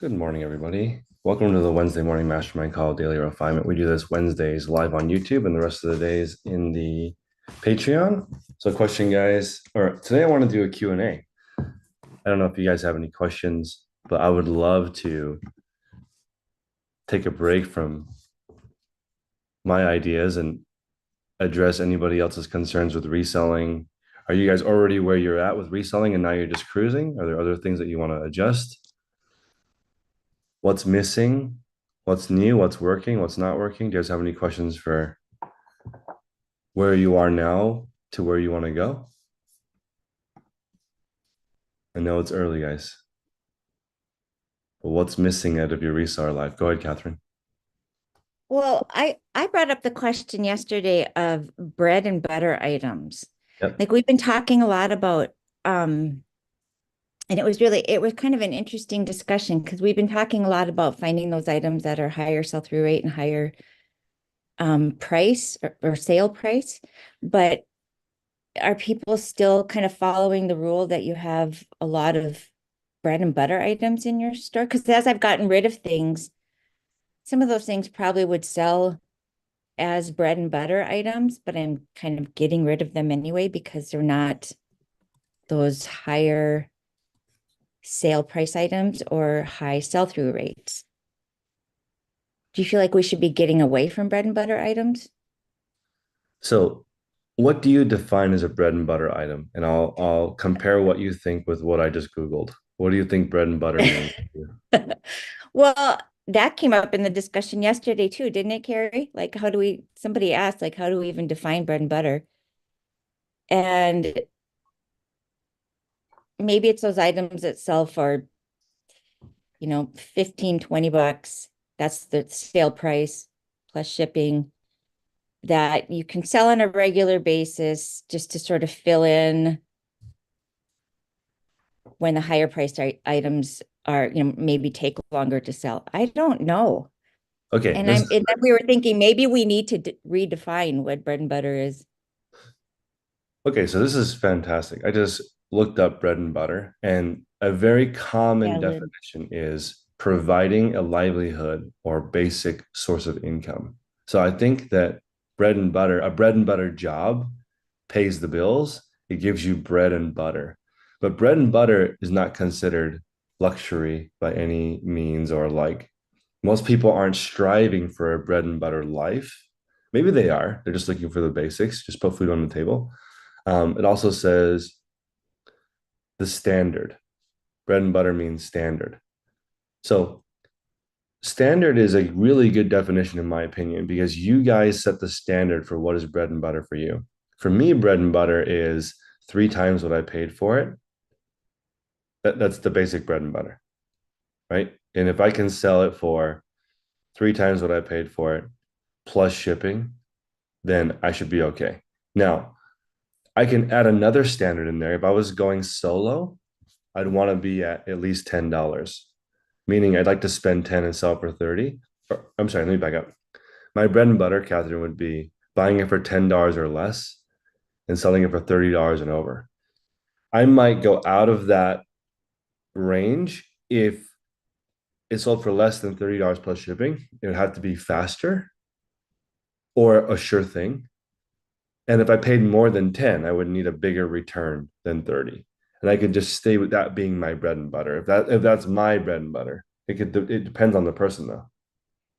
Good morning, everybody. Welcome to the Wednesday morning mastermind call Daily Refinement. We do this Wednesdays live on YouTube and the rest of the days in the Patreon. So question, guys, or today I want to do a Q&A. I don't know if you guys have any questions, but I would love to take a break from my ideas and address anybody else's concerns with reselling. Are you guys already where you're at with reselling and now you're just cruising? Are there other things that you want to adjust? What's missing? What's new? What's working? What's not working? Do you guys have any questions for where you are now to where you want to go? I know it's early, guys, but what's missing out of your reseller life? Go ahead, Catherine. Well, I brought up the question yesterday of bread and butter items. Yep. Like we've been talking a lot about and it was kind of an interesting discussion because we've been talking a lot about finding those items that are higher sell-through rate and higher price or sale price. But are people still kind of following the rule that you have a lot of bread and butter items in your store? Because as I've gotten rid of things, some of those things probably would sell as bread and butter items, but I'm kind of getting rid of them anyway because they're not those higher sale price items or high sell-through rates. Do you feel like we should be getting away from bread and butter items? So, what do you define as a bread and butter item? And I'll compare what you think with what I just Googled. What do you think bread and butter means? Well, that came up in the discussion yesterday too, didn't it, Carrie? Like, somebody asked, like, how do we even define bread and butter? And maybe it's those items that sell for 15, $20. That's the sale price plus shipping that you can sell on a regular basis just to sort of fill in when the higher priced items are, maybe take longer to sell. I don't know. Okay, And then we were thinking maybe we need to redefine what bread and butter is. okay, so this is fantastic. I just looked up bread and butter, and a very common Yeah, definition is providing a livelihood or basic source of income. So I think that a bread and butter job pays the bills. It gives you bread and butter. But bread and butter is not considered luxury by any means, or like most people aren't striving for a bread and butter life. Maybe they are. They're just looking for the basics, just put food on the table. It also says the standard. Bread and butter means standard. So standard is a really good definition in my opinion because you guys set the standard for what is bread and butter for you. For me, bread and butter is three times what I paid for it. That's the basic bread and butter, right? And if I can sell it for three times what I paid for it plus shipping, then I should be okay. Now, I can add another standard in there. If I was going solo, I'd want to be at least $10, meaning I'd like to spend 10 and sell for 30. I'm sorry, let me back up. My bread and butter, Catherine, would be buying it for $10 or less and selling it for $30 and over. I might go out of that range if it sold for less than $30 plus shipping. It would have to be faster or a sure thing. And if I paid more than 10, I would need a bigger return than 30. And I could just stay with that being my bread and butter. If that's my bread and butter, it depends on the person though.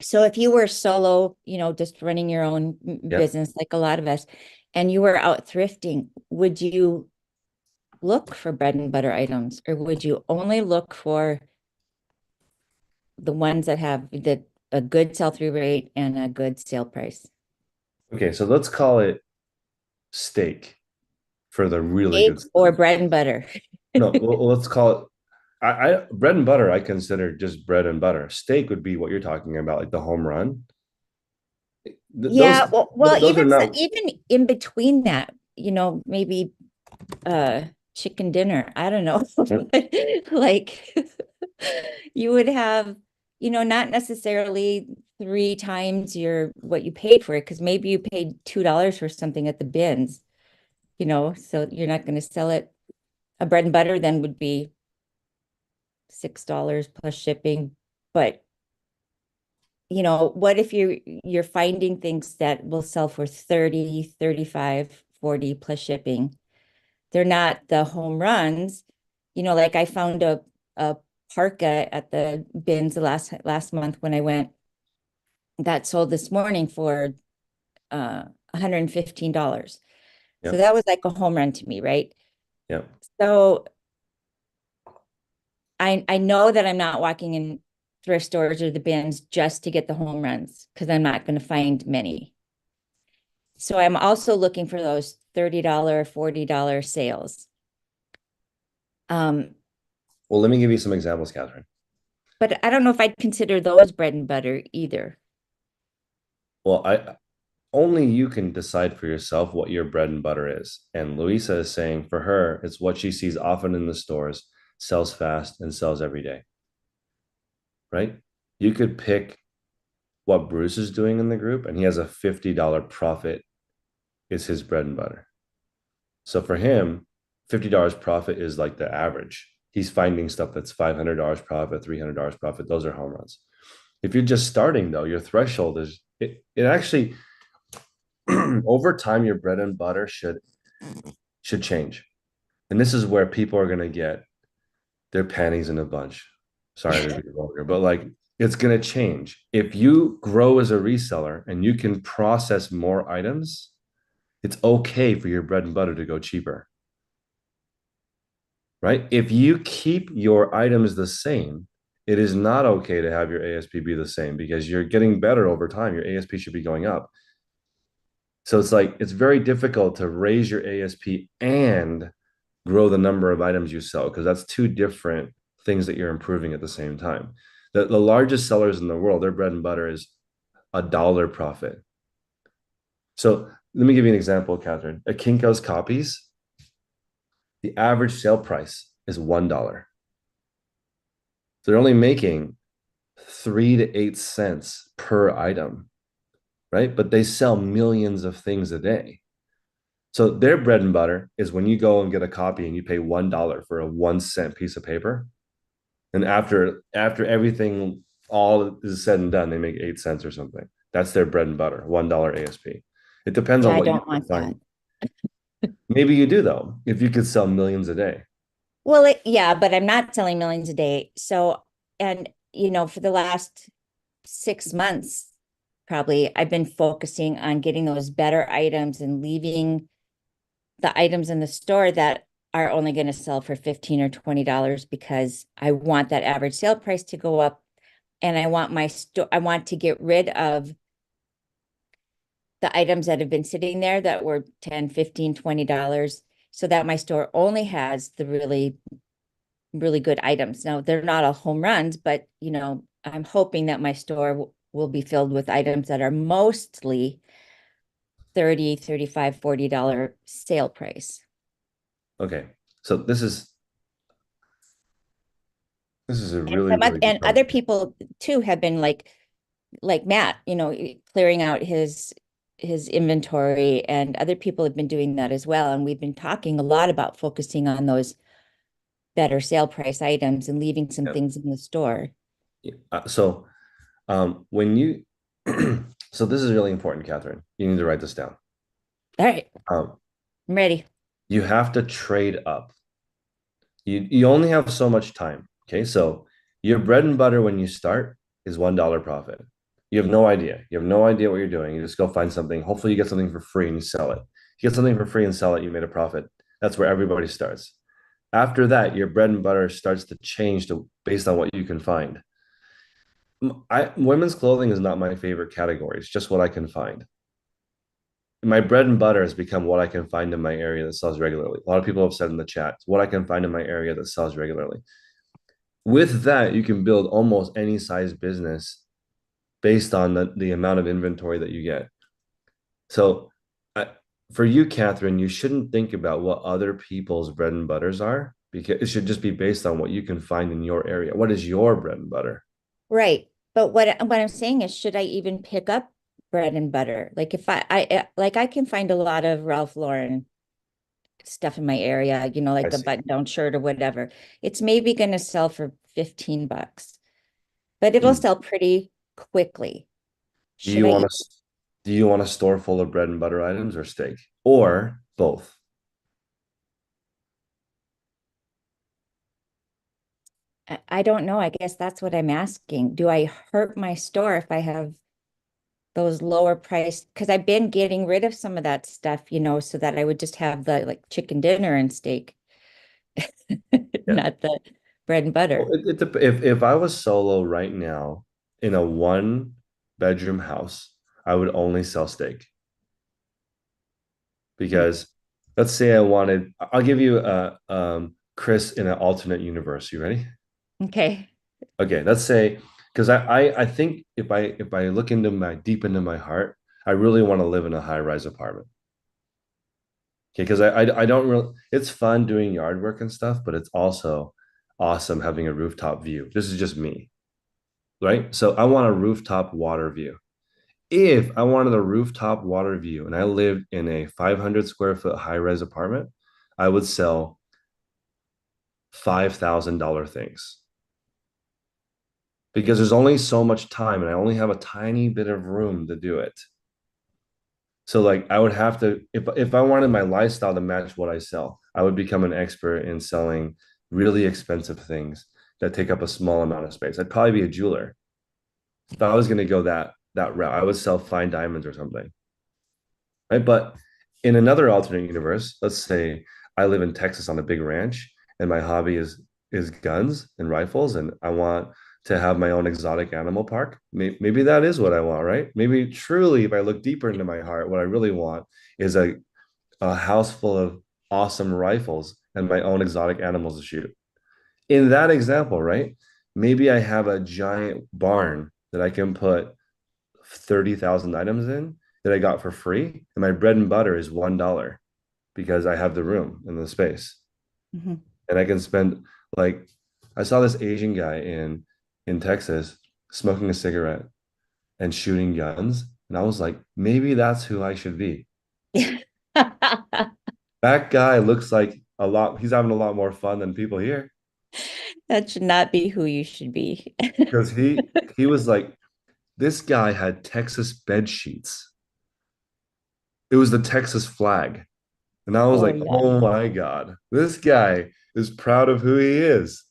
So if you were solo, just running your own Yep. business like a lot of us, and you were out thrifting, would you look for bread and butter items or would you only look for the ones that have a good sell-through rate and a good sale price? Okay, so let's call it steak for the really Steak good or stuff. bread and butter? No, let's call it bread and butter. I consider just bread and butter. Steak would be what you're talking about, like the home run. Those Yeah, well, those are not even in between that, maybe chicken dinner. I don't know. Like you would have, not necessarily three times what you paid for it, because maybe you paid $2 for something at the bins, so you're not going to sell it. A bread and butter then would be $6 plus shipping. But what if you're finding things that will sell for 30, 35, 40 plus shipping? They're not the home runs. Like I found a parka at the bins the last month when I went that sold this morning for $115. So Yep. that was like a home run to me, right? Yep. So I know that I'm not walking in thrift stores or the bins just to get the home runs because I'm not going to find many. So I'm also looking for those $30, $40 sales. Um, Well, let me give you some examples, Catherine. but I don't know if I'd consider those bread and butter either. Well, I only you can decide for yourself what your bread and butter is. And Louisa is saying for her, it's what she sees often in the stores, sells fast, and sells every day, right? You could pick what Bruce is doing in the group, and he has a $50 profit is his bread and butter. So for him, $50 profit is like the average. He's finding stuff that's $500 profit, $300 profit. Those are home runs. If you're just starting though, your threshold is it actually over time your bread and butter should change. And this is where people are going to get their panties in a bunch. Sorry to be vulgar, but like it's going to change. If you grow as a reseller and you can process more items, it's okay for your bread and butter to go cheaper, right? If you keep your items the same, it is not okay to have your ASP be the same because you're getting better over time. Your ASP should be going up. So it's like it's very difficult to raise your ASP and grow the number of items you sell because that's two different things that you're improving at the same time. The largest sellers in the world, their bread and butter is $1 profit. So let me give you an example, Catherine. At Kinko's copies, the average sale price is $1. So they're only making 3 to 8 cents per item, right? But they sell millions of things a day. So their bread and butter is when you go and get a copy and you pay $1 for a 1 cent piece of paper. And after everything all is said and done, they make 8 cents or something. That's their bread and butter, $1 ASP. It depends Yeah, on I what you don't can want that. find. Maybe you do though, if you could sell millions a day. Well, yeah, but I'm not selling millions a day. So, and for the last 6 months, probably I've been focusing on getting those better items and leaving the items in the store that are only going to sell for 15 or $20 because I want that average sale price to go up and I want to get rid of the items that have been sitting there that were 10, 15, $20 so that my store only has the really really good items. Now, they're not all home runs, but I'm hoping that my store will be filled with items that are mostly 30, 35, $40 sale price. Okay. So this is a And really, really good other conversation. people too have been like Matt, clearing out his inventory, and other people have been doing that as well. And we've been talking a lot about focusing on those better sale price items and leaving some Yeah. things in the store. Yeah. So when you so this is really important, Catherine. You need to write this down. All right, Um, I'm ready. you have to trade up. You only have so much time. Okay. So your bread and butter when you start is $1 profit. You have no idea. You have no idea what you're doing. You just go find something. Hopefully you get something for free and you sell it. You get something for free and sell it, you made a profit. That's where everybody starts. After that, your bread and butter starts to change to based on what you can find. Women's clothing is not my favorite category. It's just what I can find. My bread and butter has become what I can find in my area that sells regularly. A lot of people have said in the chat, it's what I can find in my area that sells regularly. With that, you can build almost any size business based on the amount of inventory that you get. So, I, for you, Catherine, you shouldn't think about what other people's bread and butters are because it should just be based on what you can find in your area. What is your bread and butter? Right. But what I'm saying is, should I even pick up bread and butter? Like if like I can find a lot of Ralph Lauren stuff in my area, I like a see. button-down shirt or whatever. It's maybe going to sell for $15, but it'll Hmm. sell pretty quickly. Do Should you I? want to do you want a store full of bread and butter items or steak or both? I don't know. I guess that's what I'm asking. Do I hurt my store if I have those lower price? Because I've been getting rid of some of that stuff, so that I would just have the like chicken dinner and steak, Yeah. not the bread and Well, butter. if I was solo right now in a one bedroom house, I would only sell steak Mm, because let's say I'll give you a Chris in an alternate universe. You ready? okay. Okay, let's say because I think if I look into my deep into my heart, I really want to live in a high rise apartment. Okay, because I don't really it's fun doing yard work and stuff, but it's also awesome having a rooftop view. This is just me, right? So I want a rooftop water view. If I wanted a rooftop water view and I lived in a 500 square foot high res apartment, I would sell $5,000 things because there's only so much time and I only have a tiny bit of room to do it. So like I would have to if I wanted my lifestyle to match what I sell, I would become an expert in selling really expensive things that take up a small amount of space. I'd probably be a jeweler. If I was going to go that route, I would sell fine diamonds or something. Right? But in another alternate universe, let's say I live in Texas on a big ranch and my hobby is guns and rifles and I want to have my own exotic animal park. Maybe that is what I want, right? Maybe truly, if I look deeper into my heart, what I really want is a house full of awesome rifles and my own exotic animals to shoot. In that example, right? Maybe I have a giant barn that I can put 30,000 items in that I got for free. And my bread and butter is $1 because I have the room and the space. Mhm. And I can spend like I saw this Asian guy in Texas smoking a cigarette and shooting guns. And I was like, maybe that's who I should be. That guy looks like he's having a lot more fun than people here. That should not be who you should be. Because he was like, this guy had Texas bed sheets. It was the Texas flag. And I was Oh, like, yeah. oh my God, this guy is proud of who he is.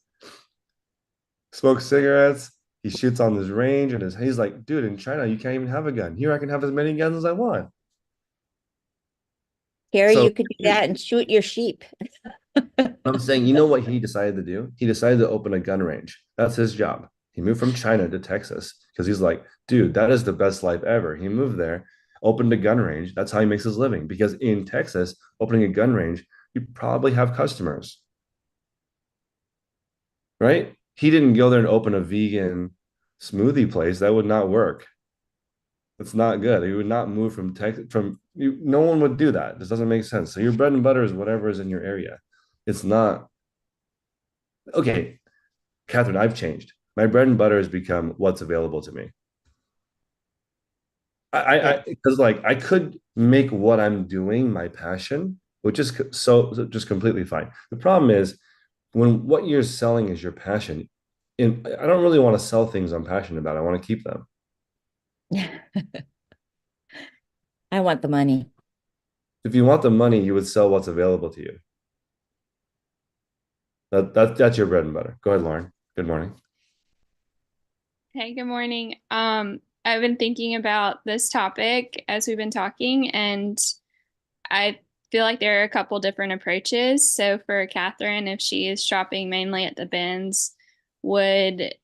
Smokes cigarettes. He shoots on his range and he's like, dude, in China, you can't even have a gun. Here, I can have as many guns as I want. Here, So you could do that and shoot your sheep. I'm saying, you know what he decided to do? He decided to open a gun range. That's his job. He moved from China to Texas because he's like, dude, that is the best life ever. He moved there, opened a gun range. That's how he makes his living. Because in Texas, opening a gun range, you probably have customers, right? He didn't go there and open a vegan smoothie place. That would not work. It's not good. He would not move from Texas from you. No one would do that. This doesn't make sense. So your bread and butter is whatever is in your area. It's not okay. Catherine, I've changed. My bread and butter has become what's available to me. Yeah. Because like I could make what I'm doing my passion, which is so just completely fine. The problem is when what you're selling is your passion, and I don't really want to sell things I'm passionate about. I want to keep them. I want the money. If you want the money, you would sell what's available to you. That's your bread and butter. Go ahead, Lauren. Good morning. Hey, good morning. I've been thinking about this topic as we've been talking, and I feel like there are a couple different approaches. So for Catherine, if she is shopping mainly at the bins, would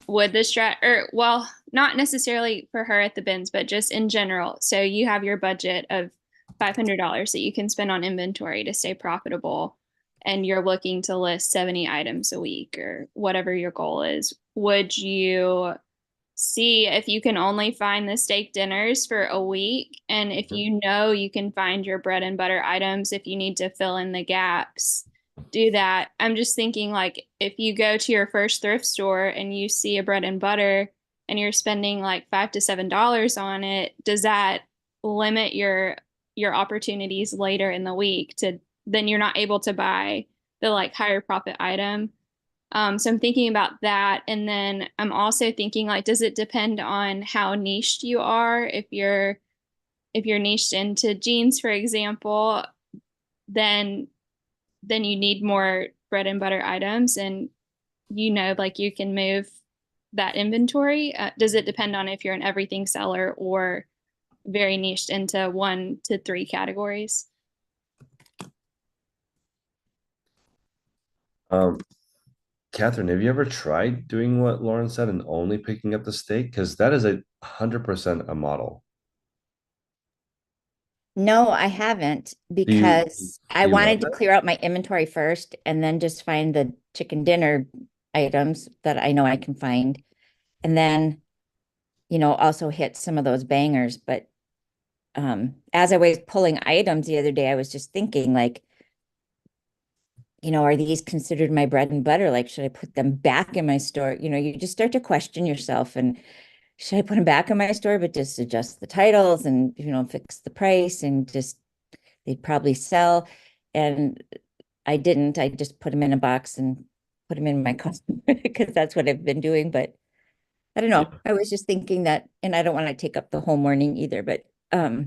would the or well, not necessarily for her at the bins, but just in general. So you have your budget of $500 that you can spend on inventory to stay profitable, and you're looking to list 70 items a week or whatever your goal is. Would you see if you can only find the steak dinners for a week? And if you know you can find your bread and butter items, if you need to fill in the gaps, do that. I'm just thinking like if you go to your first thrift store and you see a bread and butter and you're spending like $5 to $7 on it, does that limit your opportunities later in the week to then you're not able to buy the like higher profit item. So I'm thinking about that. And then I'm also thinking like, does it depend on how niched you are? If you're niched into jeans, for example, then you need more bread and butter items, and like you can move that inventory. Does it depend on if you're an everything seller or very niched into 1 to 3 categories? Um, Catherine, have you ever tried doing what Lauren said and only picking up the steak? Because that is 100% a model. No, I haven't Do you because I do you love wanted to that? clear out my inventory first and then just find the chicken dinner items that I know I can find. And then, also hit some of those bangers. But as I was pulling items the other day, I was just thinking like, are these considered my bread and butter? Like, should I put them back in my store? You just start to question yourself and should I put them back in my store, but just adjust the titles and, fix the price and just they'd probably sell. And I didn't. I just put them in a box and put them in my car because that's what I've been doing. But I don't know. Yeah. I was just thinking that, and I don't want to take up the whole morning either, but No, I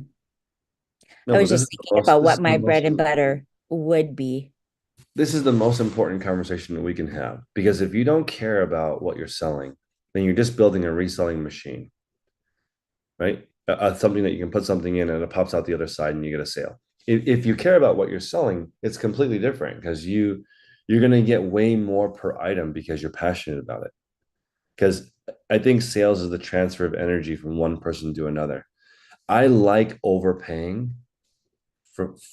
but was this is just the thinking most about this is what the my bread most and butter would be. this is the most important conversation that we can have, because if you don't care about what you're selling, then you're just building a reselling machine, right? Something that you can put something in and it pops out the other side and you get a sale. If you care about what you're selling, it's completely different because you're going to get way more per item because you're passionate about it. Because I think sales is the transfer of energy from one person to another. I like overpaying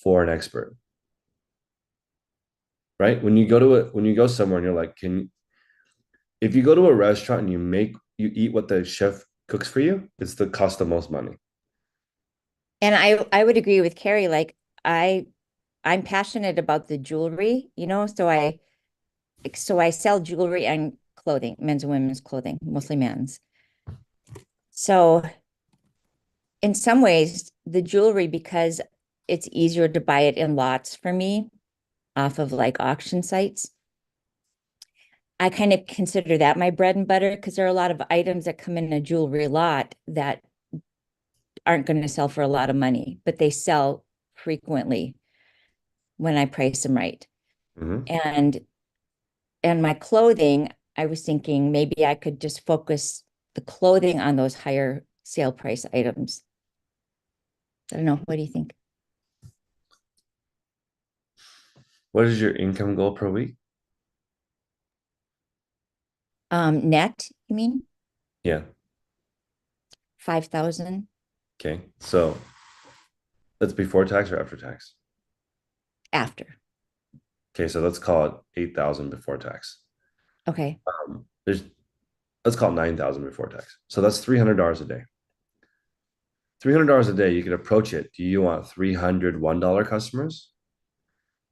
for an expert, right? When you go somewhere and you're like, can if you go to a restaurant and you eat what the chef cooks for you, it's the cost the most money. And I would agree with Carrie. Like I I'm passionate about the jewelry, so I sell jewelry and clothing, men's and women's clothing, mostly men's. So in some ways, the jewelry, because it's easier to buy it in lots for me off of like auction sites, I kind of consider that my bread and butter because there are a lot of items that come in a jewelry lot that aren't going to sell for a lot of money, but they sell frequently when I price them right. Mm-hmm. And my clothing, I was thinking maybe I could just focus the clothing on those higher sale price items. I don't know. What do you think? What is your income goal per week? Net, you mean? Yeah. 5,000 Okay. So that's before tax or after tax? after. Okay. So let's call it 8,000 before tax. Okay. There's let's call it 9,000 before tax. So that's $300 a day. $300 a day, you could approach it. Do you want 300 $1 customers?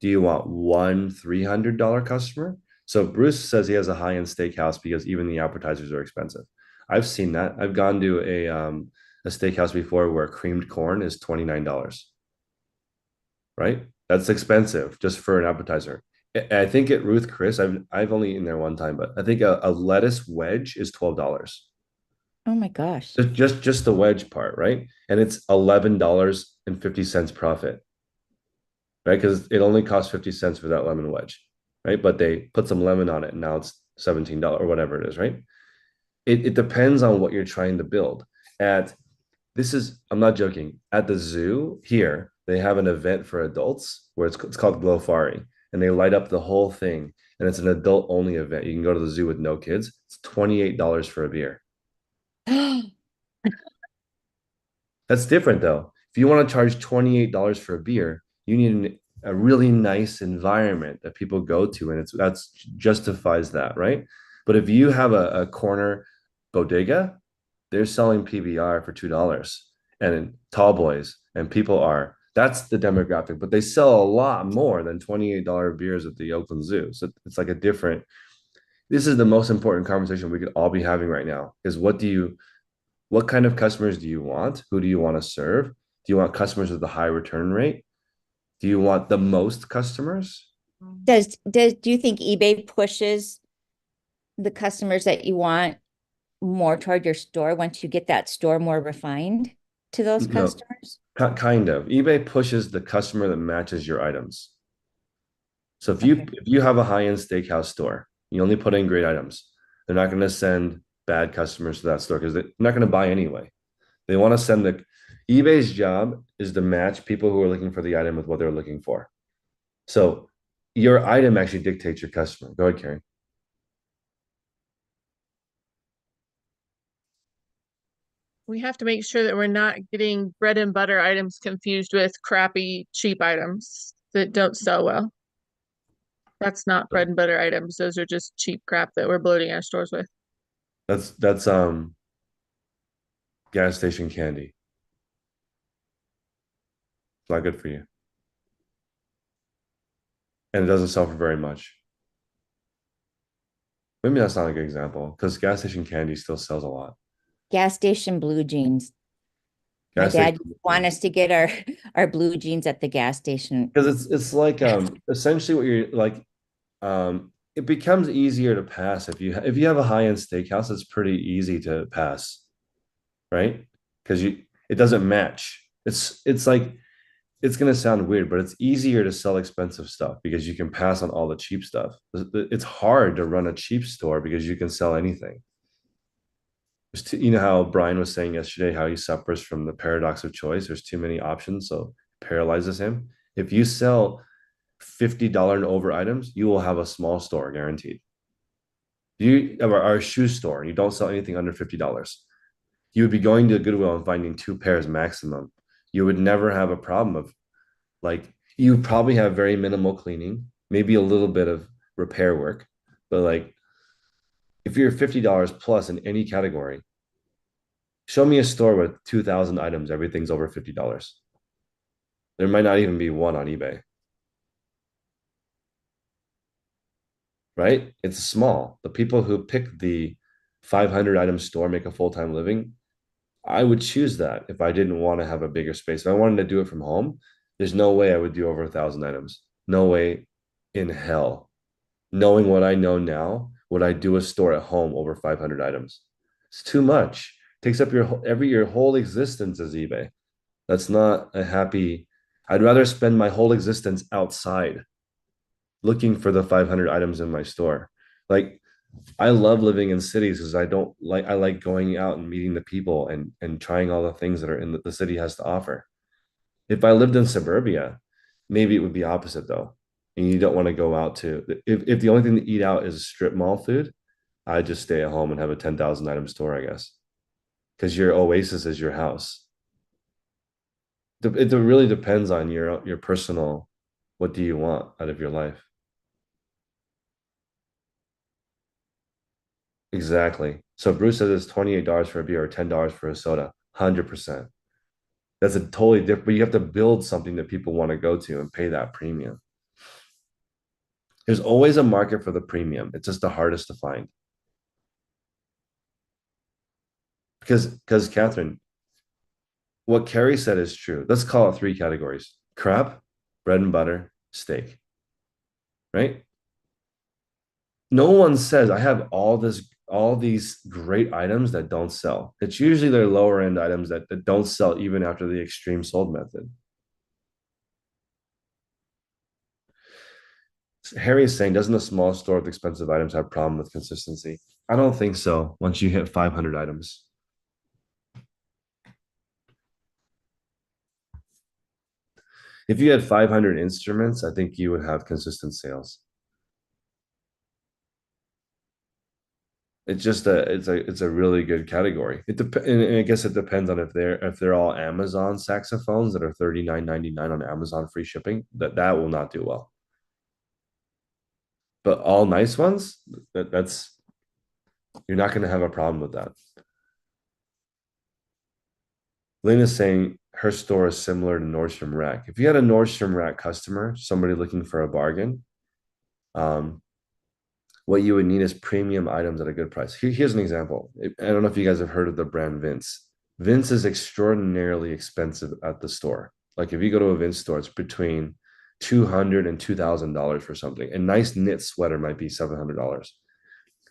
Do you want one $300 customer? So Bruce says he has a high-end steakhouse because even the appetizers are expensive. I've seen that. I've gone to a steakhouse before where creamed corn is $29, right? That's expensive just for an appetizer. I think at Ruth Chris, I've only eaten there one time, but I think a lettuce wedge is $12. Oh my gosh. Just the wedge part, right? And it's $11.50 profit, right? Because it only costs 50 cents for that lemon wedge, right? But they put some lemon on it and now it's $17 or whatever it is, right? It depends on what you're trying to build. I'm not joking. At the zoo here, they have an event for adults where it's called Glowfari, and they light up the whole thing. And it's an adult only event. You can go to the zoo with no kids. It's $28 for a beer. That's different though. If you want to charge $28 for a beer, you need a really nice environment that people go to, and that's justifies that, right? But if you have a corner bodega, they're selling PBR for $2 and tall boys, and people are that's the demographic, but they sell a lot more than $28 beers at the Oakland Zoo. So it's like a different. This is the most important conversation we could all be having right now is what kind of customers do you want? Who do you want to serve? Do you want customers with a high return rate? Do you want the most customers? Do you think eBay pushes the customers that you want more toward your store once you get that store more refined to those No, customers? kind of. eBay pushes the customer that matches your items. So if you Okay. if you have a high-end steakhouse store, you only put in great items. They're not going to send bad customers to that store because they're not going to buy anyway. They want to send the eBay's job is to match people who are looking for the item with what they're looking for. So your item actually dictates your customer. Go ahead, Carrie. We have to make sure that we're not getting bread and butter items confused with crappy, cheap items that don't sell well. That's not bread and butter items. Those are just cheap crap that we're bloating our stores with. That's gas station candy. It's not good for you. And it doesn't sell for very much. Maybe that's not a good example because gas station candy still sells a lot. Gas station blue jeans. My Gas dad station want us to get our blue jeans at the gas station. because it's like essentially what you're like it becomes easier to pass if you have a high-end steakhouse, it's pretty easy to pass, right? Because it doesn't match. It's like it's gonna sound weird, but it's easier to sell expensive stuff because you can pass on all the cheap stuff. It's hard to run a cheap store because you can sell anything. You know how Brian was saying yesterday how he suffers from the paradox of choice. There's too many options, so it paralyzes him. If you sell $50 and over items, you will have a small store guaranteed. You are a shoe store and you don't sell anything under $50. You would be going to Goodwill and finding two pairs maximum. You would never have a problem of like you would probably have very minimal cleaning, maybe a little bit of repair work, but like if you're $50 plus in any category, show me a store with 2,000 items, everything's over $50. There might not even be one on eBay. Right? It's small. The people who pick the 500 item store make a full-time living. I would choose that if I didn't want to have a bigger space. If I wanted to do it from home, there's no way I would do over 1,000 items. No way in hell. Knowing what I know now, would I do a store at home over 500 items? It's too much. It takes up your whole existence as eBay. That's not a happy. I'd rather spend my whole existence outside looking for the 500 items in my store. Like I love living in cities because I like going out and meeting the people and trying all the things that are in the city has to offer. If I lived in suburbia, maybe it would be opposite though. And you don't want to go out to if the only thing to eat out is strip mall food, I'd just stay at home and have a 10,000 item store, I guess. Because your oasis is your house. It really depends on your personal what do you want out of your life. Exactly. So Bruce says it's $28 for a beer or $10 for a soda. 100%. That's a totally different, but you have to build something that people want to go to and pay that premium. There's always a market for the premium. It's just the hardest to find. Because Catherine, what Carrie said is true. Let's call it three categories: crab, bread and butter, steak. Right? No one says I have all these great items that don't sell. It's usually their lower end items that don't sell even after the extreme sold method. Harry is saying, doesn't a small store with expensive items have a problem with consistency? I don't think so. Once you hit 500 items, if you had 500 instruments, I think you would have consistent sales. It's just it's a really good category. And I guess it depends on if they're all Amazon saxophones that are $39.99 on Amazon free shipping, that will not do well. But all nice ones, that's you're not going to have a problem with that. Lynn is saying her store is similar to Nordstrom Rack. If you had a Nordstrom Rack customer, somebody looking for a bargain, what you would need is premium items at a good price. Here's an example. I don't know if you guys have heard of the brand Vince. Vince is extraordinarily expensive at the store. Like if you go to a Vince store, it's between $200 and $2,000 for something. A nice knit sweater might be $700.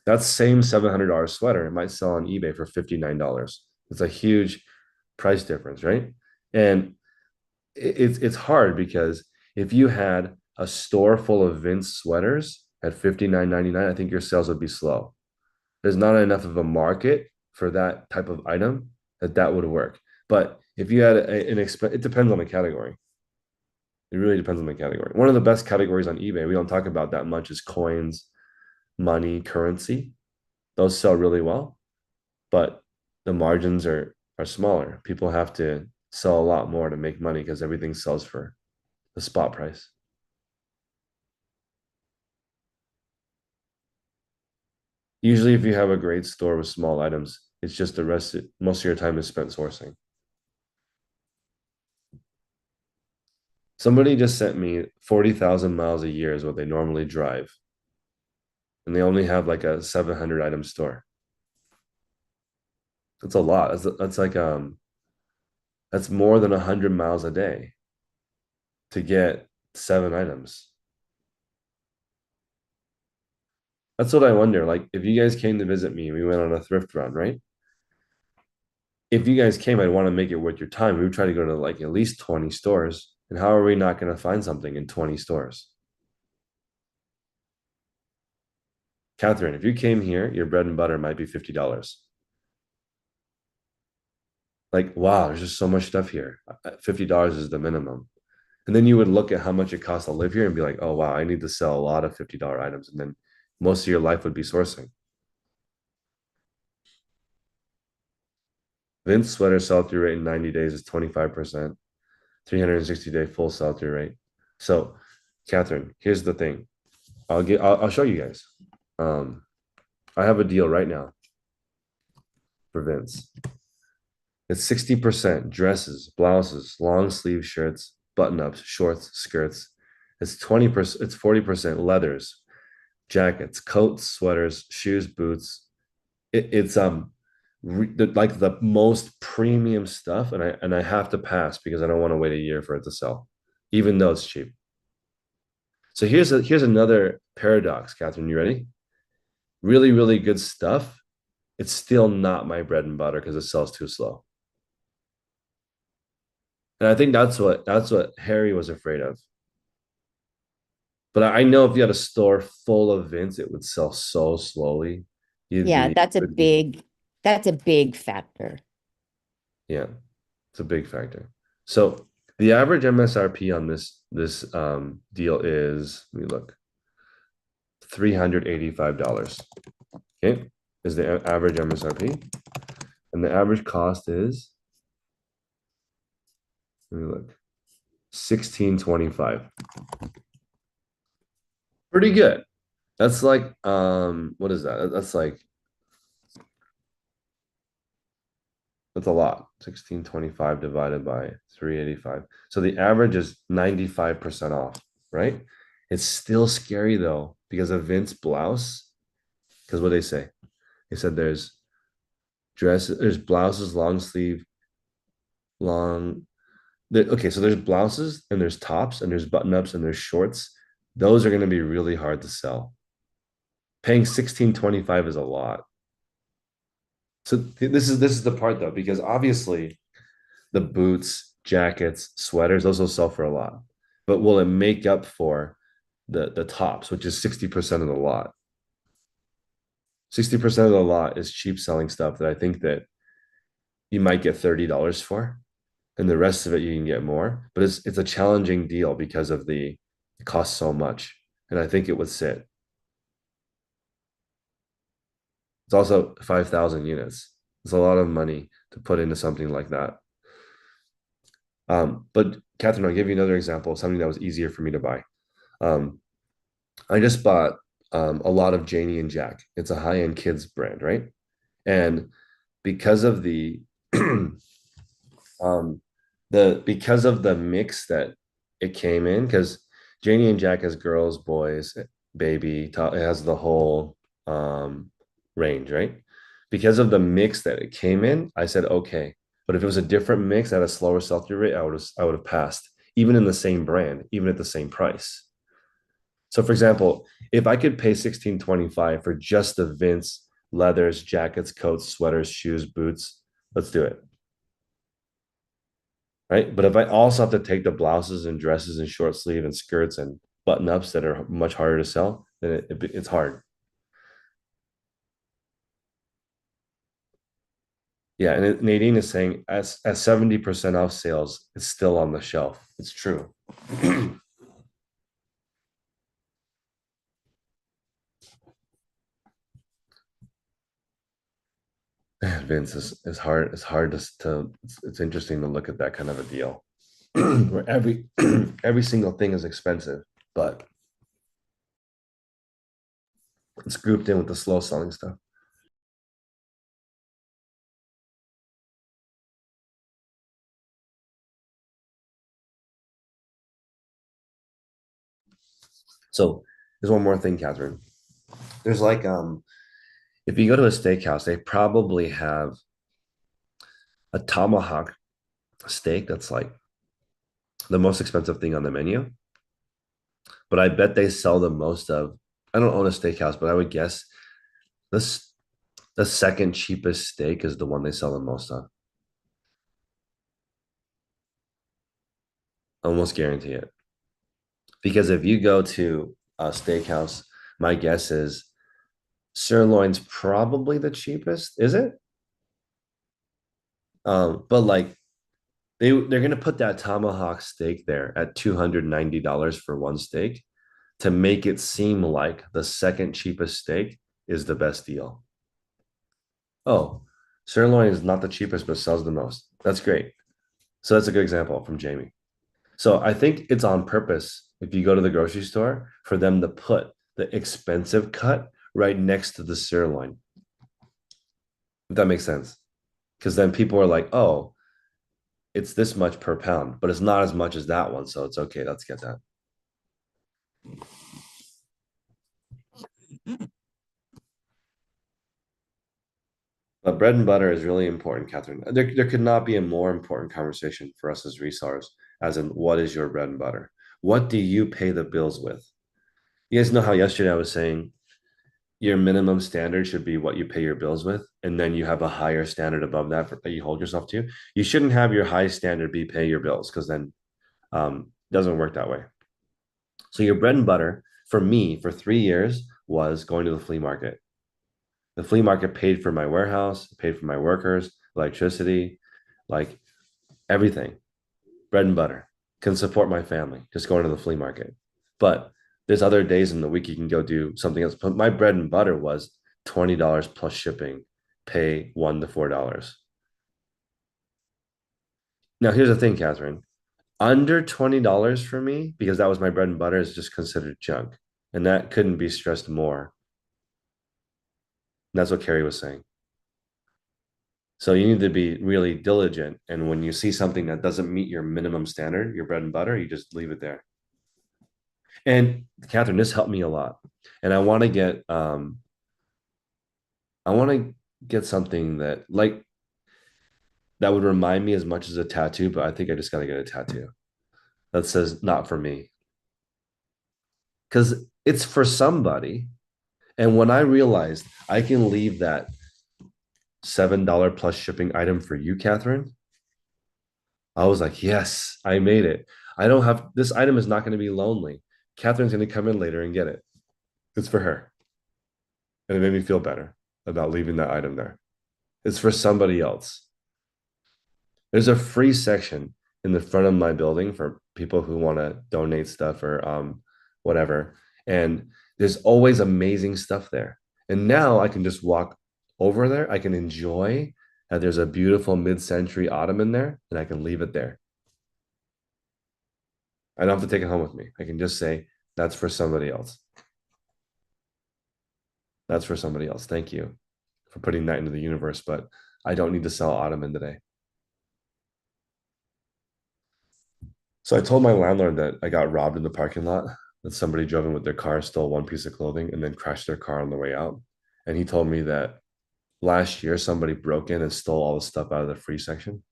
That same $700 sweater might sell on eBay for $59. It's a huge price difference, right? And it's hard because if you had a store full of Vince sweaters at $59.99, I think your sales would be slow. There's not enough of a market for that type of item that would work. But if you had it depends on the category. It really depends on the category. One of the best categories on eBay, we don't talk about that much, is coins, money, currency. Those sell really well, but the margins are smaller. People have to sell a lot more to make money because everything sells for the spot price. Usually, if you have a great store with small items, it's just most of your time is spent sourcing. Somebody just sent me 40,000 miles a year is what they normally drive. And they only have like a 700 item store. That's a lot. That's more than 100 miles a day to get 7 items. That's what I wonder. Like, if you guys came to visit me, we went on a thrift run, right? If you guys came, I'd want to make it worth your time. We would try to go to like at least 20 stores. And how are we not going to find something in 20 stores? Catherine, if you came here, your bread and butter might be $50. Like, wow, there's just so much stuff here. $50 is the minimum. And then you would look at how much it costs to live here and be like, oh, wow, I need to sell a lot of $50 items. And then most of your life would be sourcing. Vince sweater sell-through rate in 90 days is 25%, 360-day full sell-through rate. So, Catherine, here's the thing. I'll show you guys. I have a deal right now for Vince. It's 60% dresses, blouses, long sleeve shirts, button-ups, shorts, skirts. It's 20%, it's 40% leathers, jackets, coats, sweaters, shoes, boots. It's like the most premium stuff, and I have to pass because I don't want to wait a year for it to sell, even though it's cheap. So here's another paradox, Catherine. You ready? Really, really good stuff. It's still not my bread and butter because it sells too slow. And I think that's what Harry was afraid of. But I know if you had a store full of Vince, it would sell so slowly. Yeah, that's a big factor. Yeah, it's a big factor. So the average MSRP on this deal is, let me look, $385. Okay, is the average MSRP, and the average cost is, let me look, $16.25. Pretty good. That's like what is that? That's a lot. 1625 divided by 385. So the average is 95% off, right? It's still scary though, because of Vince blouse. Because what they say? They said there's dresses, there's blouses, long sleeve, okay, so there's blouses and there's tops and there's button-ups and there's shorts. Those are going to be really hard to sell. Paying $16.25 is a lot. So this is the part though, because obviously the boots, jackets, sweaters, those will sell for a lot. But will it make up for the tops, which is 60% of the lot? 60% of the lot is cheap selling stuff that I think that you might get $30 for, and the rest of it you can get more. But it's a challenging deal because of it costs so much, and I think it would sit. It's also 5,000 units. It's a lot of money to put into something like that. But Catherine, I'll give you another example of something that was easier for me to buy. I just bought a lot of Janie and Jack. It's a high-end kids brand, right? And because of the because of the mix that it came in, because Janie and Jack has girls, boys, baby, it has the whole range, right? Because of the mix that it came in, I said okay. But if it was a different mix at a slower sell-through rate, I would have passed, even in the same brand, even at the same price. So for example, if I could pay $16.25 for just the Vince leathers, jackets, coats, sweaters, shoes, boots, let's do it. Right? But if I also have to take the blouses and dresses and short sleeve and skirts and button ups that are much harder to sell, then it's hard. Yeah, and Nadine is saying as 70% off sales, it's still on the shelf. It's true. Vince is hard. It's hard to it's interesting to look at that kind of a deal where every single thing is expensive, but it's grouped in with the slow selling stuff. So there's one more thing, Catherine. There's like if you go to a steakhouse, they probably have a tomahawk steak that's like the most expensive thing on the menu. But I bet they sell the most of, I don't own a steakhouse, but I would guess this the second cheapest steak is the one they sell the most of. Almost guarantee it. Because if you go to a steakhouse, my guess is sirloin's probably the cheapest, is it? But like they're gonna put that tomahawk steak there at $290 for one steak to make it seem like the second cheapest steak is the best deal. Oh, sirloin is not the cheapest, but sells the most. That's great. So that's a good example from Jamie. So I think it's on purpose if you go to the grocery store for them to put the expensive cut right next to the sirloin. If that makes sense. Because then people are like, oh, it's this much per pound, but it's not as much as that one. So it's okay. Let's get that. But bread and butter is really important, Catherine. There could not be a more important conversation for us as resellers, as in what is your bread and butter? What do you pay the bills with? You guys know how yesterday I was saying your minimum standard should be what you pay your bills with, and then you have a higher standard above that that you hold yourself to. You shouldn't have your high standard be pay your bills because then doesn't work that way. So your bread and butter for me for 3 years was going to the flea market. The flea market paid for my warehouse, paid for my workers, electricity, like everything. Bread and butter can support my family just going to the flea market. But there's other days in the week you can go do something else. But my bread and butter was $20 plus shipping, pay $1 to $4. Now, here's the thing, Catherine. Under $20 for me, because that was my bread and butter, is just considered junk. And that couldn't be stressed more. And that's what Carrie was saying. So you need to be really diligent. And when you see something that doesn't meet your minimum standard, your bread and butter, you just leave it there. And Catherine, this helped me a lot. And I want to get something that like that would remind me as much as a tattoo, but I think I just gotta get a tattoo that says not for me. Because it's for somebody. And when I realized I can leave that $7 plus shipping item for you, Catherine, I was like, yes, I made it. I don't have this item is not going to be lonely. Catherine's going to come in later and get it. It's for her. And it made me feel better about leaving that item there. It's for somebody else. There's a free section in the front of my building for people who want to donate stuff or whatever. And there's always amazing stuff there. And now I can just walk over there. I can enjoy that there's a beautiful mid-century ottoman there, and I can leave it there. I don't have to take it home with me. I can just say, that's for somebody else. That's for somebody else. Thank you for putting that into the universe, but I don't need to sell ottoman today. So I told my landlord that I got robbed in the parking lot, that somebody drove in with their car, stole one piece of clothing, and then crashed their car on the way out. And he told me that last year somebody broke in and stole all the stuff out of the free section.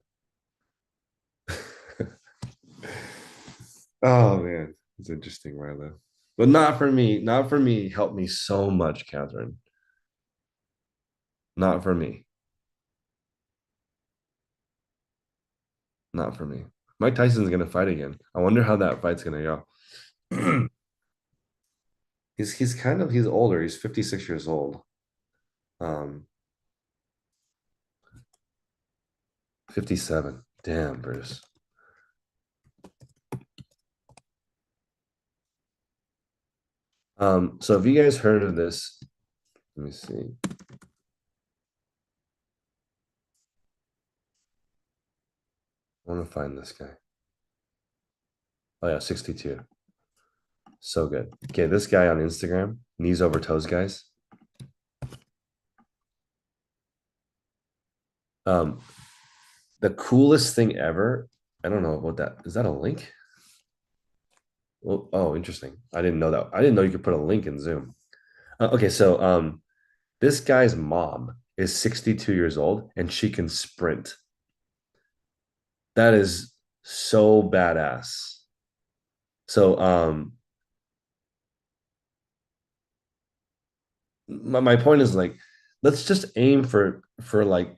Oh man, it's interesting where I live. But not for me. Not for me. Helped me so much, Catherine. Not for me. Not for me. Mike Tyson's gonna fight again. I wonder how that fight's gonna go. He's older. He's 56 years old. 57. Damn, Bruce. So have you guys heard of this? Let me see. I want to find this guy. Oh yeah, 62. So good. Okay, this guy on Instagram, knees over toes, guys. The coolest thing ever. I don't know what that is. That a link? Well, oh, interesting. I didn't know that. I didn't know you could put a link in Zoom. Okay, so this guy's mom is 62 years old and she can sprint. That is so badass. So my point is like, let's just aim for like,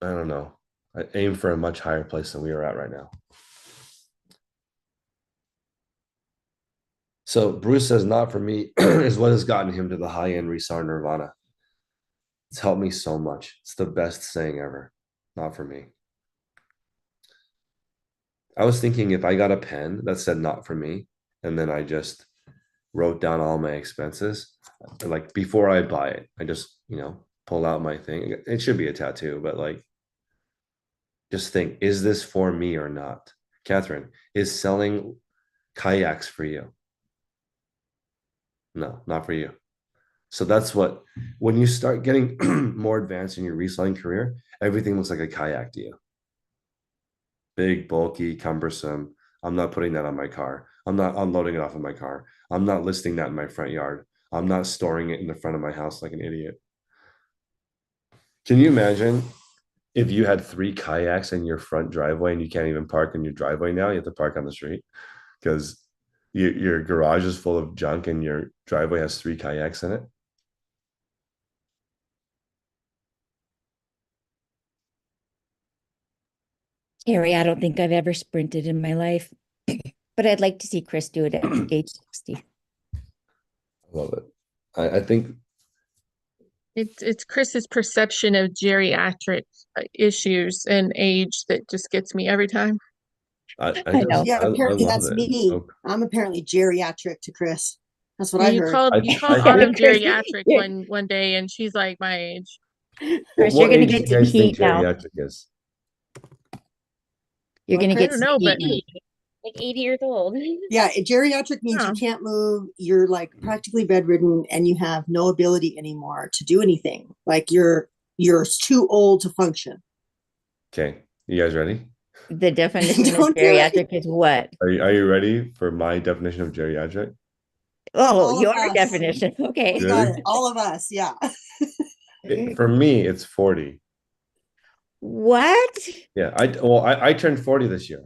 I don't know. I aim for a much higher place than we are at right now. So Bruce says, not for me is what has gotten him to the high end reseller nirvana. It's helped me so much. It's the best saying ever. Not for me. I was thinking if I got a pen that said not for me, and then I just wrote down all my expenses, like before I buy it, I just, pull out my thing. It should be a tattoo, but like, just think, is this for me or not? Catherine, is selling kayaks for you? No, not for you. So that's what, when you start getting more advanced in your reselling career, everything looks like a kayak to you. Big, bulky, cumbersome. I'm not putting that on my car. I'm not unloading it off of my car. I'm not listing that in my front yard. I'm not storing it in the front of my house like an idiot. Can you imagine if you had 3 kayaks in your front driveway and you can't even park in your driveway now? You have to park on the street because your garage is full of junk and your driveway has 3 kayaks in it. Carrie, I don't think I've ever sprinted in my life, but I'd like to see Chris do it at age 60. I love it. I think It's Chris's perception of geriatric issues and age that just gets me every time. I I know. just Yeah, I apparently love that's it. me. So I'm apparently geriatric to Chris. That's what Yeah, I you heard. called I, you called I Autumn think, Chris, geriatric you're- one day, and she's like my age. Chris, you're what gonna age do get you some guys think heat now. geriatric is? You're gonna I get don't some know, but heat. Like 80 years old. Yeah, geriatric means Oh. you can't move, you're like practically bedridden and you have no ability anymore to do anything. Like you're too old to function. Okay, you guys ready? The definition of Don't do it. geriatric is what? Are you ready for my definition of geriatric? Oh, All of your us. definition. Okay. We got Really? it. All of us. Yeah. For me, it's 40. What? Yeah, I turned 40 this year,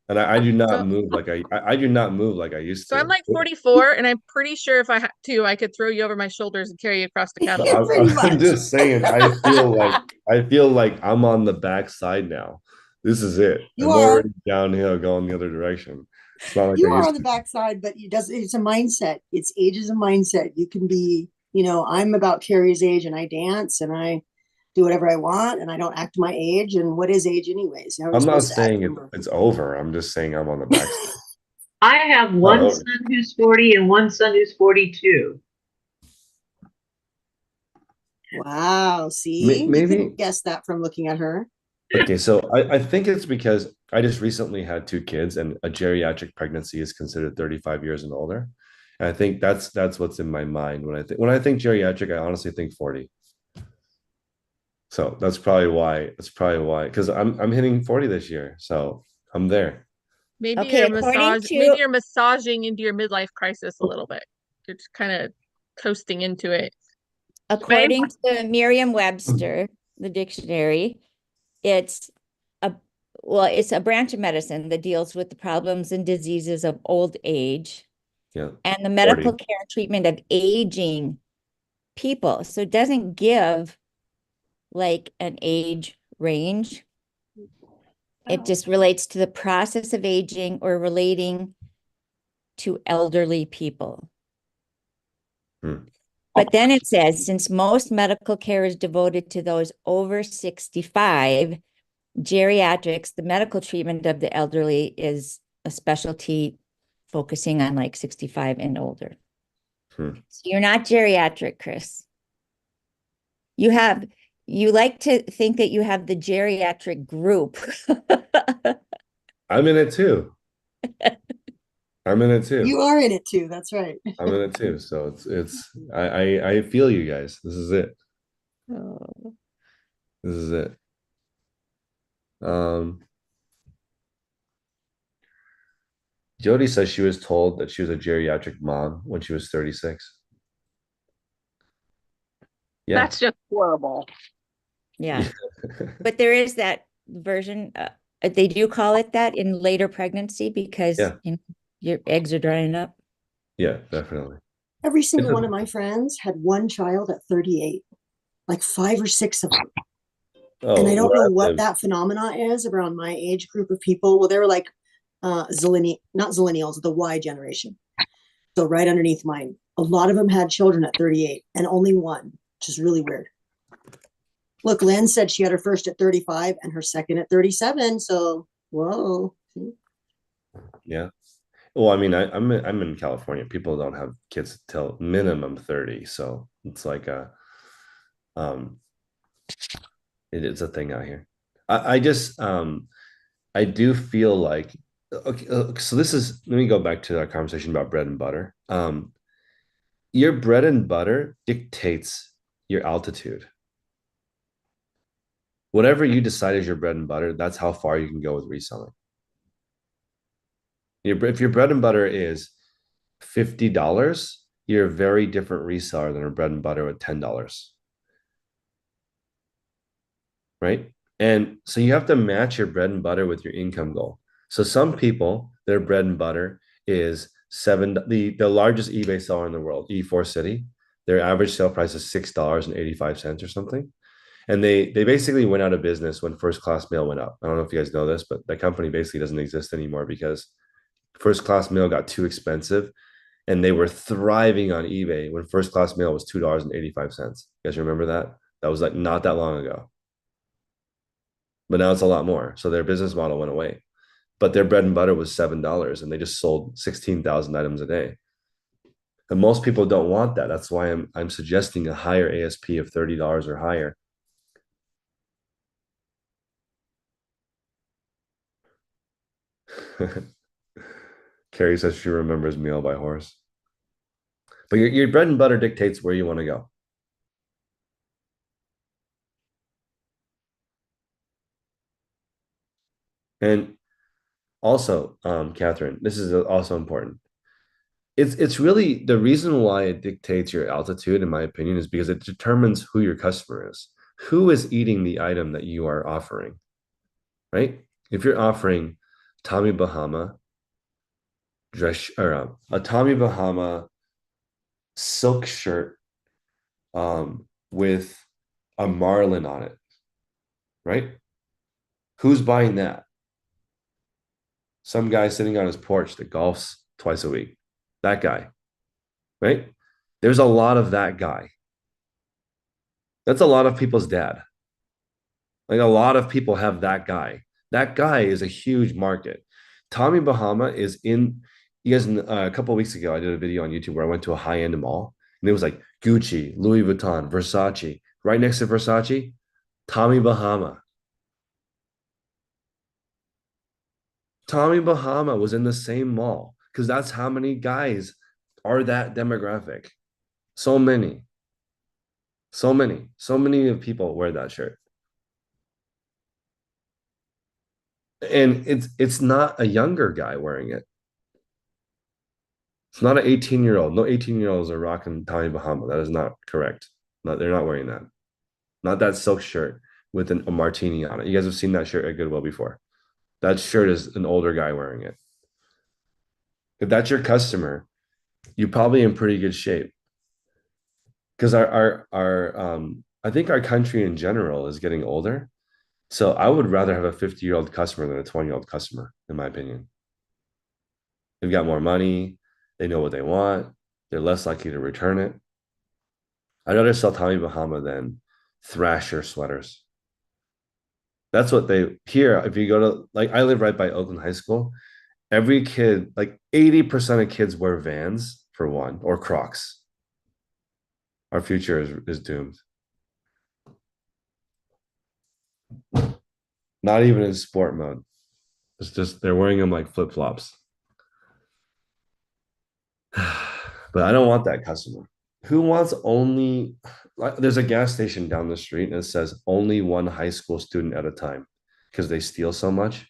and I do not So move like I do not move like I used so I'm to. like 44, and I'm pretty sure if I had to, I could throw you over my shoulders and carry you across the Yeah, catalog. pretty I'm much. just saying, I feel like I'm on the backside now. This is it. You I'm are. already downhill going the other direction. It's not like You I are used on the to. backside, but it's a mindset. It's age is a mindset. You can be, I'm about Carrie's age and I dance and I do whatever I want and I don't act my age. And what is age anyways? How are we I'm not supposed to act saying number? it's over. I'm just saying I'm on the backside. I have Not one over. son who's 40 and one son who's 42. Wow. See, you Maybe. couldn't guess that from looking at her. Okay, so I think it's because I just recently had 2 kids, and a geriatric pregnancy is considered 35 years and older. And I think that's what's in my mind when I think geriatric, I honestly think 40. So that's probably why. Because I'm hitting 40 this year, so I'm there. Maybe Okay, you're according maybe to you're massaging into your midlife crisis a little bit. You're just kind of coasting into it. Merriam-Webster, the dictionary, it's well, it's a branch of medicine that deals with the problems and diseases of old age Yeah. and the medical 40. care and treatment of aging people. So it doesn't give like an age range. It just relates to the process of aging or relating to elderly people. Hmm. But then it says, since most medical care is devoted to those over 65, geriatrics, the medical treatment of the elderly, is a specialty focusing on like 65 and older. Hmm. So you're not geriatric, Chris. You like to think that you have the geriatric group. I'm in it too. I'm in it too. You are in it too. That's right. I'm in it too. So I feel you guys. This is it. Oh. This is it. Um, Jody says she was told that she was a geriatric mom when she was 36. Yeah. That's just horrible. Yeah. But there is that version. They do call it that in later pregnancy because Yeah. your eggs are drying up. Yeah, definitely. Every single one of my friends had one child at 38, like 5 or 6 of them. And I don't know what that phenomena is around my age group of people. Well, they were like not zillennials, the Y generation. So right underneath mine, a lot of them had children at 38 and only one, which is really weird. Look, Lynn said she had her first at 35 and her second at 37. So, whoa. Yeah. Well, I mean, I'm in California. People don't have kids till minimum 30. So it's like it's a thing out here. I just I do feel like okay, so let me go back to our conversation about bread and butter. Your bread and butter dictates your altitude. Whatever you decide is your bread and butter, that's how far you can go with reselling. If your bread and butter is $50, you're a very different reseller than a bread and butter with $10. Right? And so you have to match your bread and butter with your income goal. So some people, their bread and butter is the largest eBay seller in the world, E4 City. Their average sale price is $6.85 or something. And they basically went out of business when first class mail went up. I don't know if you guys know this, but the company basically doesn't exist anymore because first class mail got too expensive and they were thriving on eBay when first class mail was $2.85. You guys remember that? That was like not that long ago. But now it's a lot more. So their business model went away. But their bread and butter was $7 and they just sold 16,000 items a day. And most people don't want that. That's why I'm suggesting a higher ASP of $30 or higher. Carrie says she remembers Meal by Horse. But your bread and butter dictates where you want to go. And also, Catherine, this is also important. It's really the reason why it dictates your altitude, in my opinion, is because it determines who your customer is. Who is eating the item that you are offering, right? If you're offering Tommy Bahama dress or a Tommy Bahama silk shirt with a marlin on it, right? Who's buying that? Some guy sitting on his porch that golfs twice a week. That guy, right? There's a lot of that guy. That's a lot of people's dad. Like a lot of people have that guy. That guy is a huge market. Tommy Bahama is in. You guys, a couple of weeks ago, I did a video on YouTube where I went to a high-end mall, and it was like Gucci, Louis Vuitton, Versace. Right next to Versace, Tommy Bahama. Tommy Bahama was in the same mall because that's how many guys are that demographic. So many. So many. So many people wear that shirt. And it's not a younger guy wearing it. It's not an 18-year-old. No 18-year-olds are rocking Tommy Bahama. That is not correct. They're not wearing that. Not that silk shirt with a martini on it. You guys have seen that shirt at Goodwill before. That shirt is an older guy wearing it. If that's your customer, you're probably in pretty good shape. Because our I think our country in general is getting older. So I would rather have a 50-year-old customer than a 20-year-old customer, in my opinion. They've got more money, they know what they want, they're less likely to return it. I'd rather sell Tommy Bahama than Thrasher sweaters. That's what they here. If you go to, like, I live right by Oakland High School. Every kid, like 80% of kids wear Vans for one, or Crocs. Our future is doomed. Not even in sport mode. It's just they're wearing them like flip-flops. But I don't want that customer. Who wants only, like, there's a gas station down the street and it says only one high school student at a time because they steal so much.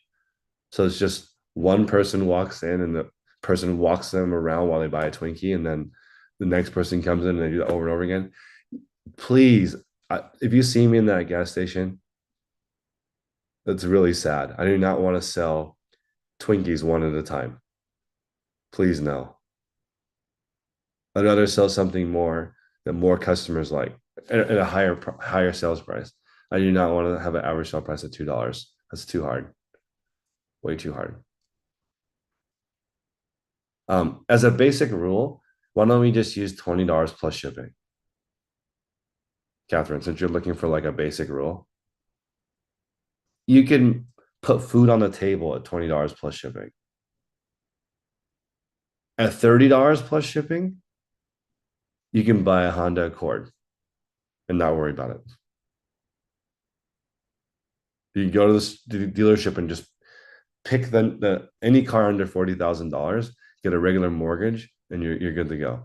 So it's just one person walks in and the person walks them around while they buy a Twinkie, and then the next person comes in and they do that over and over again. Please, if you see me in that gas station, that's really sad. I do not want to sell Twinkies one at a time. Please, no. I'd rather sell something more that more customers like at a higher sales price. I do not want to have an average sale price of $2. That's too hard. Way too hard. As a basic rule, why don't we just use $20 plus shipping? Catherine, since you're looking for like a basic rule, you can put food on the table at $20 plus shipping. At $30 plus shipping, you can buy a Honda Accord and not worry about it. You can go to the dealership and just pick the any car under $40,000, get a regular mortgage, and you're good to go.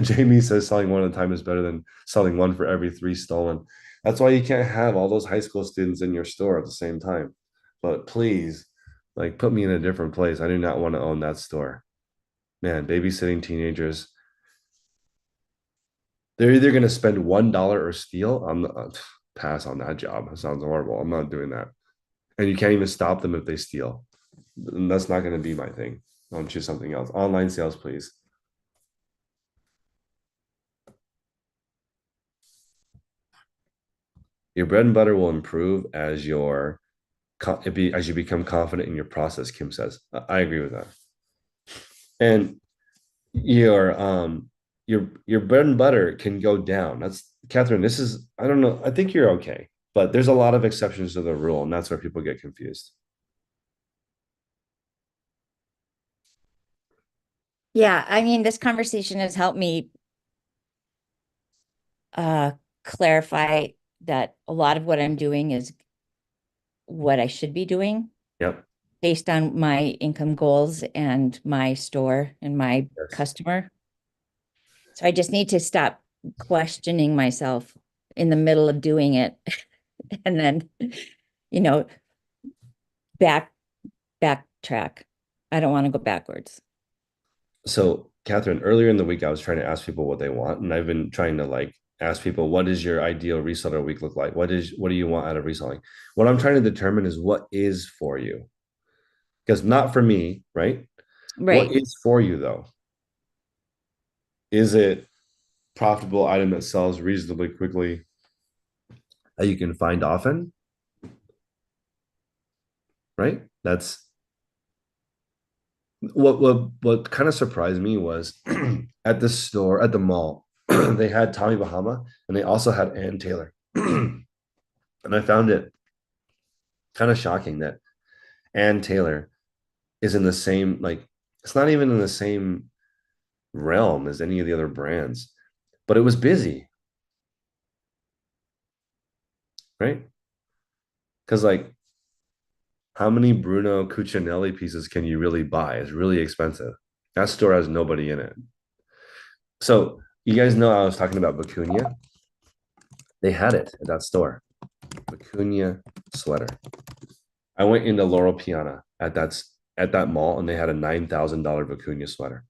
Jamie says selling one at a time is better than selling one for every 3 stolen. That's why you can't have all those high school students in your store at the same time. But please, like, put me in a different place. I do not want to own that store. Man, babysitting teenagers. They're either going to spend $1 or steal. I'm pass on that job. That sounds horrible. I'm not doing that. And you can't even stop them if they steal. And that's not going to be my thing. I'll choose something else. Online sales, please. Your bread and butter will improve as as you become confident in your process, Kim says. I agree with that. And your bread and butter can go down. That's, Catherine, this is, I don't know, I think you're okay, but there's a lot of exceptions to the rule, and that's where people get confused. Yeah, I mean, this conversation has helped me clarify that a lot of what I'm doing is what I should be doing. Yep. Based on my income goals and my store and my Yes. customer. So I just need to stop questioning myself in the middle of doing it and then, backtrack. I don't want to go backwards. So, Catherine, earlier in the week, I was trying to ask people what they want, and I've been trying to, like, ask people, what does your ideal reseller week look like? What do you want out of reselling? What I'm trying to determine is what is for you. Because not for me, right? Right. What is for you, though? Is it profitable item that sells reasonably quickly that you can find often? Right? That's what kind of surprised me was at the store, at the mall, they had Tommy Bahama and they also had Ann Taylor. And I found it kind of shocking that Ann Taylor is in the same, like, it's not even in the same realm as any of the other brands, but it was busy, right? Because, like, how many Bruno Cucinelli pieces can you really buy? It's really expensive. That store has nobody in it. So you guys know I was talking about Vicuña. They had it at that store. Vicuña sweater. I went into Laurel Piana at that mall, and they had a $9,000 Vicuña sweater.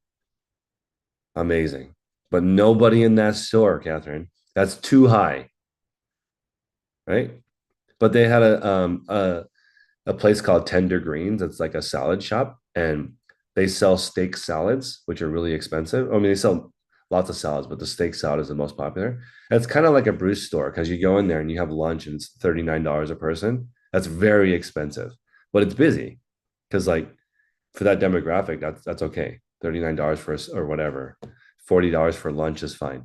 Amazing. But nobody in that store, Catherine. That's too high. Right? But they had a place called Tender Greens. It's like a salad shop, and they sell steak salads, which are really expensive. I mean, they sell lots of salads, but the steak salad is the most popular. And it's kind of like a Bruce store because you go in there and you have lunch and it's $39 a person. That's very expensive, but it's busy because like for that demographic, that's okay. $39 for us or whatever. $40 for lunch is fine.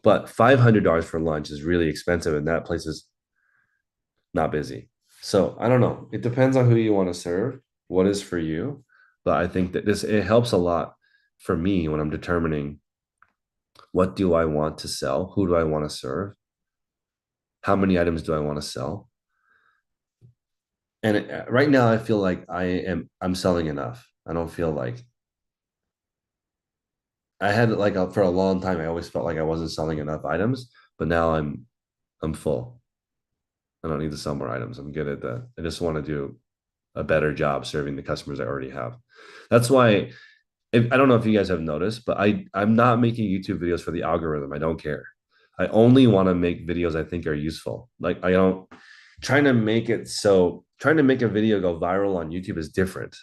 But $500 for lunch is really expensive, and that place is not busy. So I don't know. It depends on who you want to serve, what is for you. But I think that it helps a lot for me when I'm determining what do I want to sell, who do I want to serve, how many items do I want to sell. And right now, I feel like I'm selling enough. I don't feel like I had like for a long time. I always felt like I wasn't selling enough items, but now I'm full. I don't need to sell more items. I'm good at that. I just want to do a better job serving the customers I already have. That's why I don't know if you guys have noticed, but I'm not making YouTube videos for the algorithm. I don't care. I only want to make videos I think are useful. Like I don't trying to make a video go viral on YouTube is different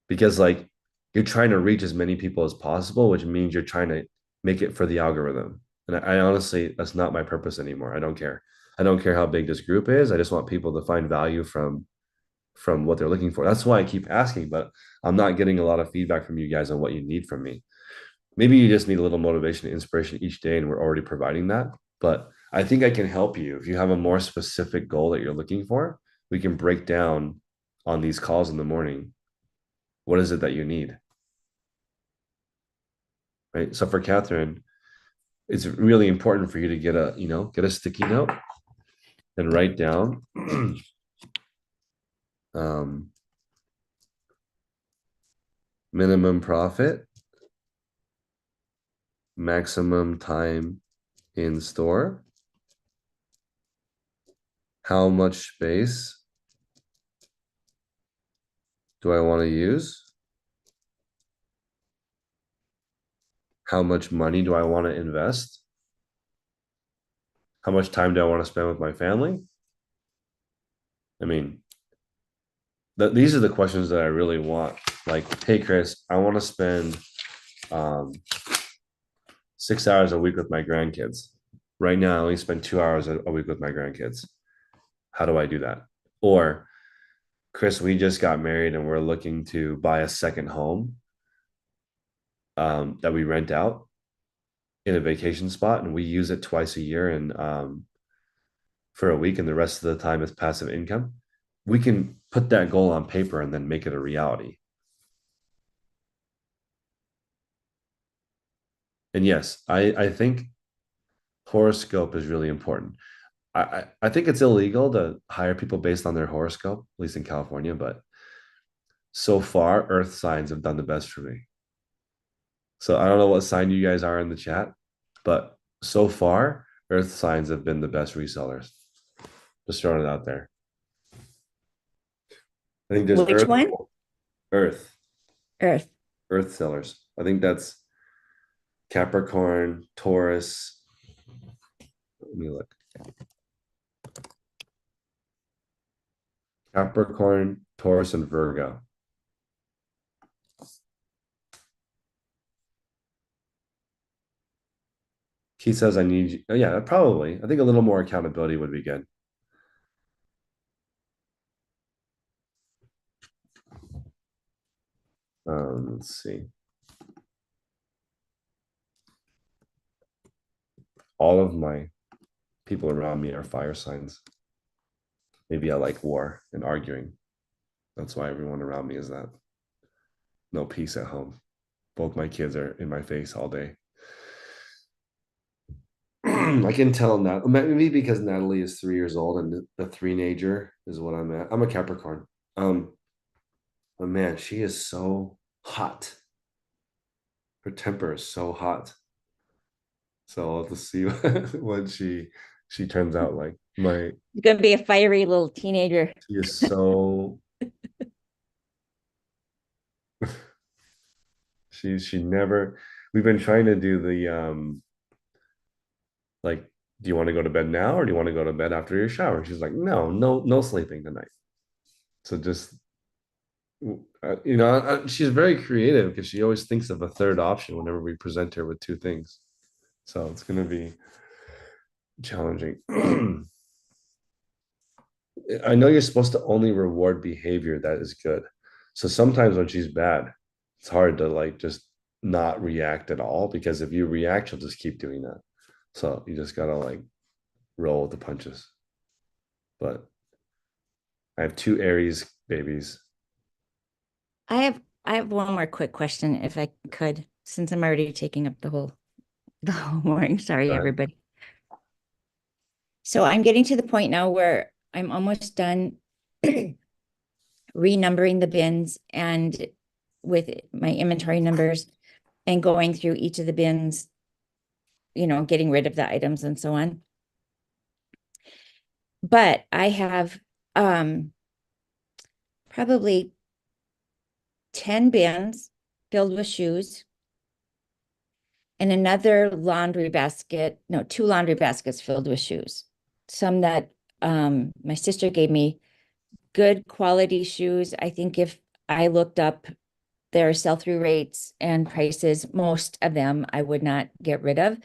because like you're trying to reach as many people as possible, which means you're trying to make it for the algorithm. And I honestly, that's not my purpose anymore. I don't care. I don't care how big this group is. I just want people to find value from what they're looking for. That's why I keep asking, but I'm not getting a lot of feedback from you guys on what you need from me. Maybe you just need a little motivation and inspiration each day, and we're already providing that. But I think I can help you. If you have a more specific goal that you're looking for, we can break down on these calls in the morning. What is it that you need? Right. So for Catherine, it's really important for you to get a sticky note and write down minimum profit, maximum time in store, how much space do I want to use, how much money do I want to invest, how much time do I want to spend with my family. I mean, these are the questions that I really want. Like, hey Chris, I want to spend 6 hours a week with my grandkids. Right now I only spend 2 hours a week with my grandkids. How do I do that? Or Chris, we just got married and we're looking to buy a second home that we rent out in a vacation spot, and we use it twice a year and for a week, and the rest of the time it's passive income. We can put that goal on paper and then make it a reality. And yes, I think horoscope is really important. I think it's illegal to hire people based on their horoscope, at least in California, but so far, earth signs have done the best for me. So I don't know what sign you guys are in the chat, but so far, earth signs have been the best resellers. Just throwing it out there. I think there's Which one? Earth, Earth. Earth sellers. I think that's Capricorn, Taurus. Let me look. Capricorn, Taurus, and Virgo. He says, I need you. Oh, yeah, probably. I think a little more accountability would be good. Let's see. All of my people around me are fire signs. Maybe I like war and arguing. That's why everyone around me is that. No peace at home. Both my kids are in my face all day. I can tell that maybe because Natalie is 3 years old and the three-nager is what I'm at. I'm a Capricorn. But man, she is so hot. Her temper is so hot. So I'll have to see what she turns out like. You're gonna be a fiery little teenager. She is so she never we've been trying to do the like do you want to go to bed now or do you want to go to bed after your shower? She's like, no sleeping tonight. So just, she's very creative because she always thinks of a third option whenever we present her with two things. So it's going to be challenging. I know you're supposed to only reward behavior that is good. So sometimes when she's bad, it's hard to like just not react at all, because if you react, she'll just keep doing that. So you just gotta like roll with the punches. But I have two Aries babies. I have one more quick question, if I could, since I'm already taking up the whole morning. Sorry, Go ahead. everybody. So I'm getting to the point now where I'm almost done renumbering the bins and with my inventory numbers and going through each of the bins, getting rid of the items and so on. But I have probably 10 bins filled with shoes and another laundry basket, no, 2 laundry baskets filled with shoes. Some that my sister gave me, good quality shoes. I think if I looked up their sell-through rates and prices, most of them I would not get rid of,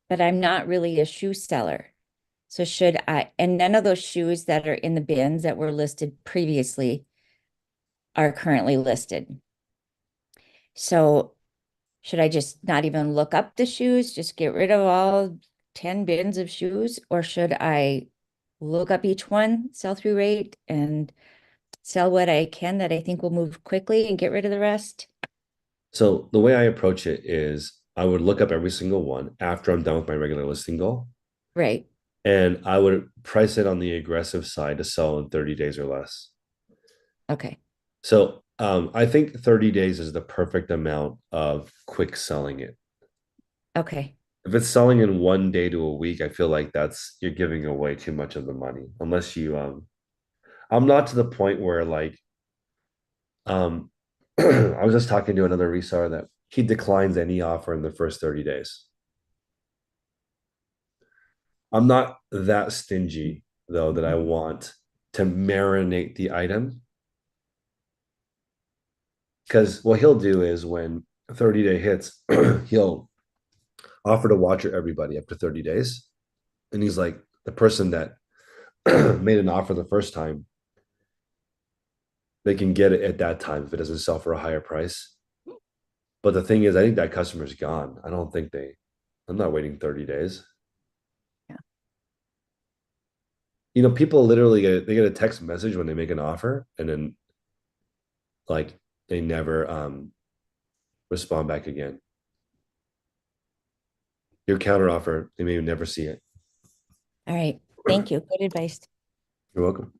but I'm not really a shoe seller. So and none of those shoes that are in the bins that were listed previously are currently listed. So should I just not even look up the shoes, just get rid of all 10 bins of shoes? Or should I look up each one, sell-through rate, and sell what I can that I think will move quickly and get rid of the rest? So the way I approach it is I would look up every single one after I'm done with my regular listing goal. Right. And I would price it on the aggressive side to sell in 30 days or less. Okay. So I think 30 days is the perfect amount of quick selling it. Okay. If it's selling in 1 day to a week, I feel like you're giving away too much of the money. Unless you I'm not to the point where like I was just talking to another reseller that he declines any offer in the first 30 days. I'm not that stingy though that I want to marinate the item. Because what he'll do is when 30-day hits, he'll offer to watch everybody after 30 days. And he's like, the person that made an offer the first time, they can get it at that time if it doesn't sell for a higher price. But the thing is, I think that customer's gone. I'm not waiting 30 days. Yeah. People literally they get a text message when they make an offer, and then like they never respond back again. Your counter offer, they may never see it. All right. Thank you. Good advice. You're welcome.